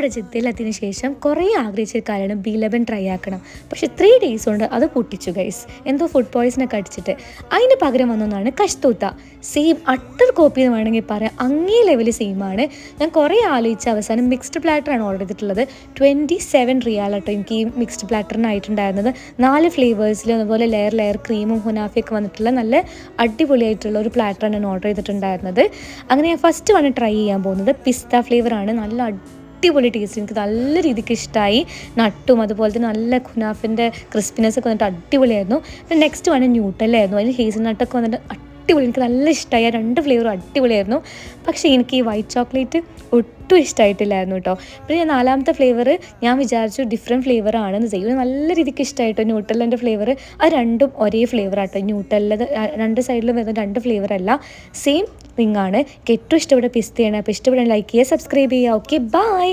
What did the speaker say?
ഇവിടെ ജിദ്ദയിലെത്തിയതിന് ശേഷം കുറേ ആഗ്രഹിച്ച കാര്യമാണ് ബി11 ട്രൈ ആക്കണം. പക്ഷേ 3 ഡേയ്സ് കൊണ്ട് അത് പൊട്ടിച്ചു ഗൈസ്. എന്തോ ഫുഡ് പോയ്സനൊക്കെ അടിച്ചിട്ട്. അതിന് പകരം വന്നൊന്നാണ് കഷ്തൂത്ത. സെയിം അട്ടർ കോപ്പി എന്ന് വേണമെങ്കിൽ പറയാം. അങ്ങേ ലെവല് സെയിമാണ്. ഞാൻ കുറേ ആലോചിച്ച അവസാനം മിക്സ്ഡ് പ്ലാറ്ററാണ് ഓർഡർ ചെയ്തിട്ടുള്ളത്. 27 റിയാൽ കേട്ടോ എനിക്ക് ഈ മിക്സ്ഡ് പ്ലാറ്ററിനായിട്ടുണ്ടായിരുന്നത്. 4 ഫ്ലേവേഴ്സിലും അതുപോലെ ലെയർ ക്രീമും ഹുനാഫയൊക്കെ വന്നിട്ടുള്ള നല്ല അടിപൊളിയായിട്ടുള്ള ഒരു പ്ലാറ്ററാണ് ഞാൻ ഓർഡർ ചെയ്തിട്ടുണ്ടായിരുന്നത്. അങ്ങനെ ഞാൻ ഫസ്റ്റ് വണ് ട്രൈ ചെയ്യാൻ പോകുന്നത് പിസ്ത ഫ്ലേവറാണ്. നല്ല അടിപൊളി ടേസ്റ്റ്, എനിക്ക് നല്ല രീതിക്ക് ഇഷ്ടമായി. നട്ടും അതുപോലെ തന്നെ നല്ല ഖുനാഫിൻ്റെ ക്രിസ്പിനെസ് ഒക്കെ വന്നിട്ട് അടിപൊളിയായിരുന്നു. പിന്നെ നെക്സ്റ്റ് വണ് ന്യൂട്ടല്ലായിരുന്നു. അതിന് ഹേസൽ നട്ടൊക്കെ വന്നിട്ട് അടിപൊളി, എനിക്ക് നല്ല ഇഷ്ടമായി. 2 ഫ്ലേവറും അടിപൊളിയായിരുന്നു. പക്ഷേ എനിക്ക് ഈ വൈറ്റ് ചോക്ലേറ്റ് ഒട്ടും ഇഷ്ടമായിട്ടില്ലായിരുന്നു കേട്ടോ. പിന്നെ ഞാൻ 4ാമത്തെ ഫ്ലേവർ ഞാൻ വിചാരിച്ചു ഡിഫറെൻറ്റ് ഫ്ലേവറാണെന്ന് ചെയ്യും. നല്ല രീതിക്ക് ഇഷ്ടമായിട്ടോ ന്യൂട്ടലിൻ്റെ ഫ്ലേവർ. അത് രണ്ടും ഒരേ ഫ്ലേവറാട്ടോ. ന്യൂട്ടലിൻ്റെ 2 സൈഡിലും വരുന്ന 2 ഫ്ലേവറല്ല, സെയിം റിങ്ങാണ്. എനിക്ക് ഏറ്റവും ഇഷ്ടപ്പെട്ട പിസ്തയാണ്. അപ്പോൾ ഇഷ്ടപ്പെടാൻ ലൈക്ക് ചെയ്യുക, സബ്സ്ക്രൈബ് ചെയ്യുക. Okay, by.